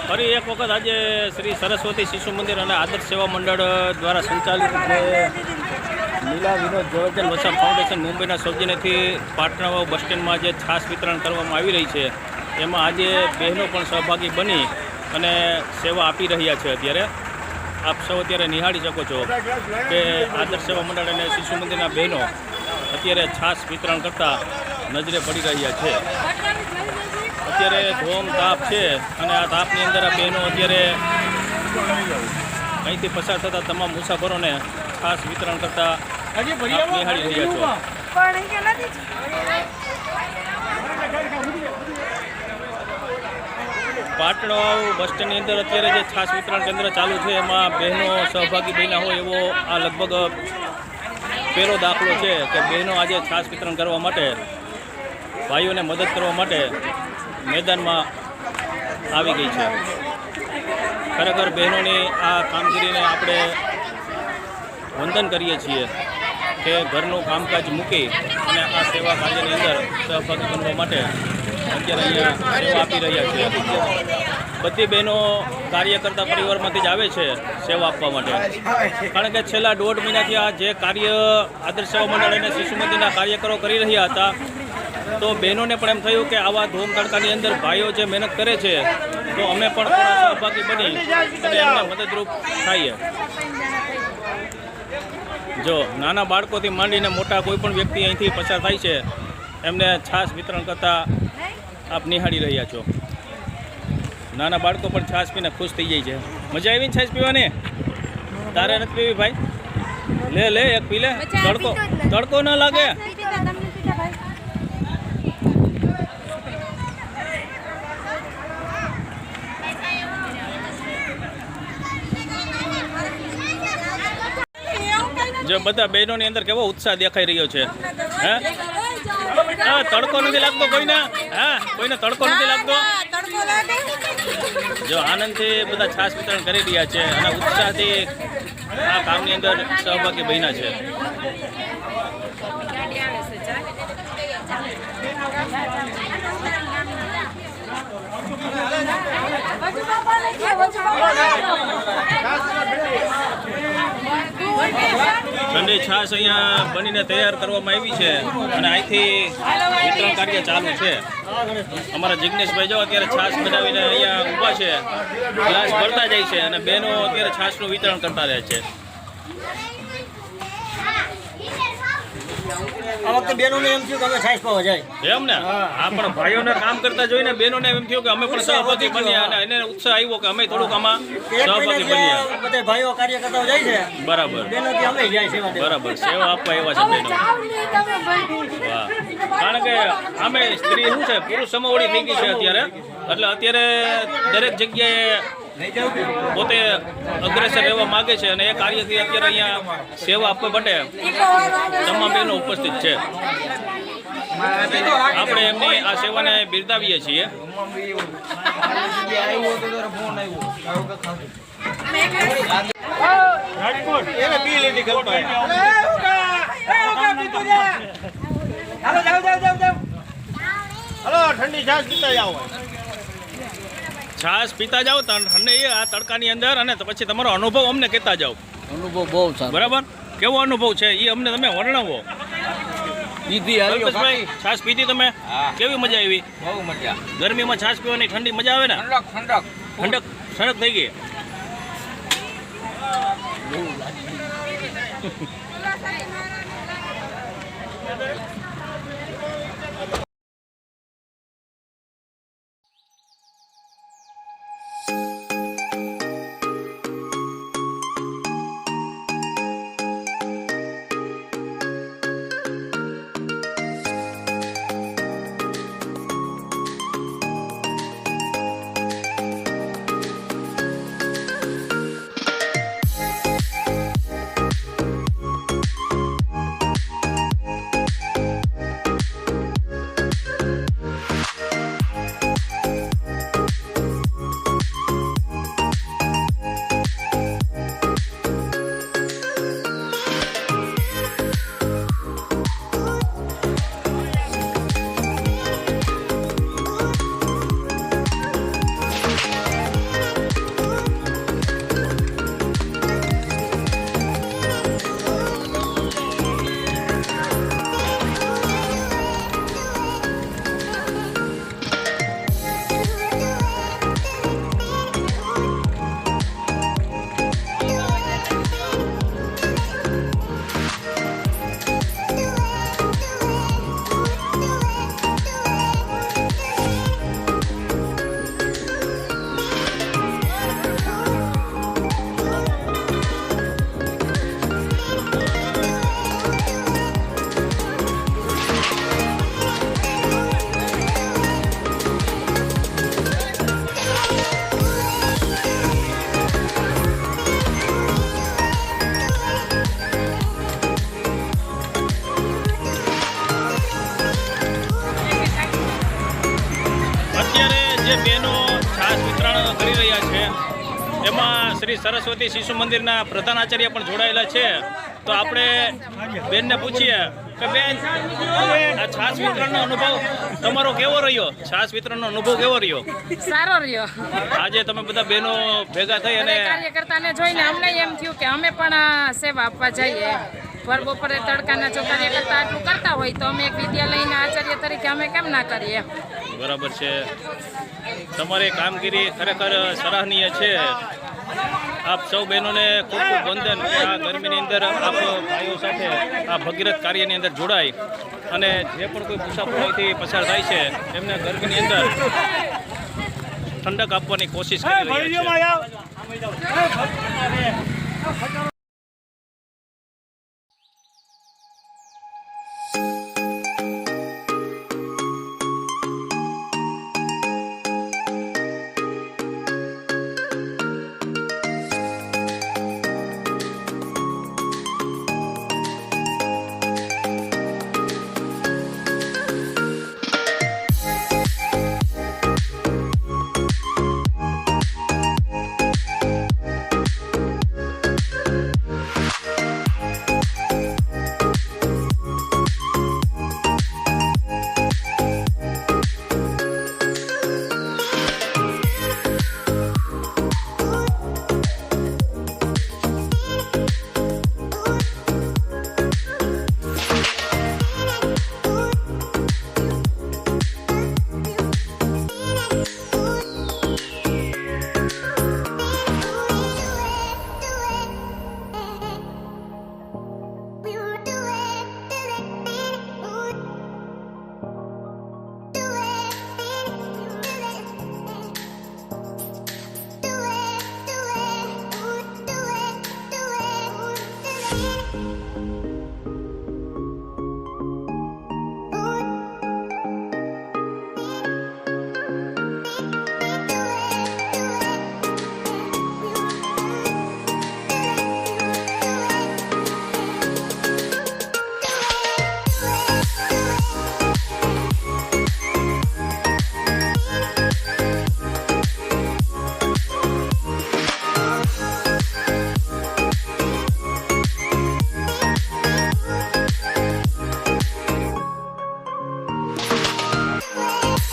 ફરી એક વખત આજે શ્રી સરસ્વતી શિશુ મંદિર અને આદર્શ સેવા મંડળ દ્વારા સંચાલિત નીલા વિનોદ જવાહરલાલ વસાવ ફાઉન્ડેશન મુંબઈના સૌજન્યથી પાટણા બસ સ્ટેન્ડમાં જે છાશ વિતરણ કરવામાં આવી રહી છે એમાં આજે બહેનો પણ સહભાગી બની અને સેવા આપી રહ્યા છે. અત્યારે આપ સૌ અત્યારે નિહાળી શકો છો કે આદર્શ સેવા મંડળ અને શિશુ મંદિરના બહેનો અત્યારે છાશ વિતરણ કરતા નજરે પડી રહ્યા છે. અત્યારે ધોમ તાપ છે અને આ તાપની અંદર આ બહેનો અત્યારે અહીંથી પસાર થતા તમામ મુસાફરોને છાશ વિતરણ કરતા નિહાળી રહ્યા છો. પાટણ બસ સ્ટેન્ડની અંદર અત્યારે જે છાશ વિતરણ કેન્દ્ર ચાલુ છે એમાં બહેનો સહભાગી બન્યા હોય એવો આ લગભગ પહેલો દાખલો છે કે બહેનો આજે છાશ વિતરણ કરવા માટે ભાઈઓને મદદ કરવા માટે મેદાનમાં આવી ગઈ છે. ખરેખર બહેનોની આ કામગીરીને આપણે વંદન કરીએ છીએ કે ઘરનું કામકાજ મૂકી અને આ સેવા કાર્યની અંદર સહભાગી બનવા માટે અત્યારે અહીંયા સેવા આપી રહ્યા છે. બધી બહેનો કાર્ય કરતા પરિવારમાંથી જ આવે છે સેવા આપવા માટે. કારણ કે છેલ્લા 1.5 મહિનાથી આ જે કાર્ય આદર્શ સેવા મંડળ અને શિશુ મંદિરના કાર્યકરો કરી રહ્યા હતા તો બહેનોને પણ એમ થયું કે આવા ધૂમ તડકાની અંદર ભાઈઓ જે મહેનત કરે છે તો અમે પણ થોડા સહભાગી બની અને એમને મદદરૂપ થઈએ. જો નાના બાળકોથી માંડીને મોટા કોઈ પણ વ્યક્તિ અહીંથી પસાર થાય છે એમને છાશ વિતરણ કરતાં આપ નિહાળી રહ્યા છો. નાના બાળકો પણ છાશ પીને ખુશ થઈ જાય છે. મજા આવી ને છાશ પીવાની? તારે નથી પીવી ભાઈ? લે એક પી લે. તડકો ન લાગે. જો બધા બહેનોની અંદર કેવો ઉત્સાહ દેખાઈ રહ્યો છે. હે હા, તડકો નથી લાગતો કોઈને? હા, કોઈને તડકો નથી લાગતો? જો આનંદથી બધા છાશ વિતરણ કરી રહ્યા છે અને ઉત્સાહથી આ કામની અંદર સહભાગી બન્યા છે. ઠંડી છાશ અહીંયા બનીને તૈયાર કરવામાં આવી છે અને અહીંથી વિતરણ કાર્ય ચાલુ છે. અમારા જિગ્નેશભાઈ જો અત્યારે છાશ બનાવીને અહીંયા ઊભા છે, ગ્લાસ ભરતા જાય છે અને બહેનો અત્યારે છાશનું વિતરણ કરતા રહે છે. આ વખતે બહેનોને એમ થયું કે અમે છાશ પાવા જાય એમ ને? હા, પણ ભાઈઓને કામ કરતા જોઈને બહેનોને એમ થયું કે અમે પણ સહભાગી બન્યા અને એને ઉત્સાહ આવ્યો કે અમે થોડુંક આમાં સહભાગી બન્યા. બધા ભાઈઓ કાર્ય કરતા જાય છે. બરાબર. બહેનોથી અમે જાય સેવા દેવા. બરાબર, સેવા આપવા એવા છે બહેનો. વાહ. કારણ કે આમે સ્ત્રી શું છે, પુરુષ સમોવડી થઈ ગઈ છે અત્યારે. એટલે અત્યારે દરેક જગ્યાએ પોતે અગ્રેસર રહેવા માગે છે અને એ કાર્યથી અત્યારે અહીંયા સેવા આપવા માટે તમામ બહેનો ઉપસ્થિત છે. આપણે એમની આ સેવાને બિરદાવીએ છીએ. ઠંડી છાશ પીતા જાઓ. છાશ પીતા જાઓ ઠંડી આ તડકાની અંદર અને પછી તમારો અનુભવ અમને કહેતા જાઓ. અનુભવ બહુ સારો. બરાબર, કેવો અનુભવ છે એ અમને તમે વર્ણવો. કલ્પેશભાઈ, છાશ પીધી તમે? કેવી મજા આવી? બહુ મજા. ગરમીમાં છાશ પીવાની ઠંડી મજા આવે ને? ઠંડક થઈ ગઈ. અત્યારે જે બહેનો છાશ વિતરણ કરી રહ્યા છે એમાં શ્રી સરસ્વતી શિશુ મંદિરના પ્રધાન આચાર્ય પણ જોડાયેલા છે. તો આપણે બેનને પૂછીએ કે બેન, આ છાશ વિતરણનો અનુભવ તમારો કેવો રહ્યો? છાશ વિતરણનો અનુભવ કેવો રહ્યો? સારો રહ્યો. આજે તમે બધા બહેનો ભેગા થઈ અને કાર્યકર્તાને જોઈને અમને એમ થયું કે અમે પણ સેવા આપવા જઈએ. ભર બપોરે તડકાના જો કાર્યકર્તા આટલું કરતા હોય તો અમે એક વિદ્યાલયના આચાર્ય તરીકે અમે કેમ ના કરીએ. બરાબર છે. તમારી કામગીરી ખરેખર સરાહનીય છે. આપ સૌ બહેનોને ખૂબ ખૂબ વંદન. આ ગરમીની અંદર આપ ભાઈઓ સાથે આ ભગીરથ કાર્યની અંદર જોડાય અને જે પણ કોઈ મુસાફરોથી પસાર થાય છે એમને ગરમીની અંદર ઠંડક આપવાની કોશિશ કરી રહ્યા છે.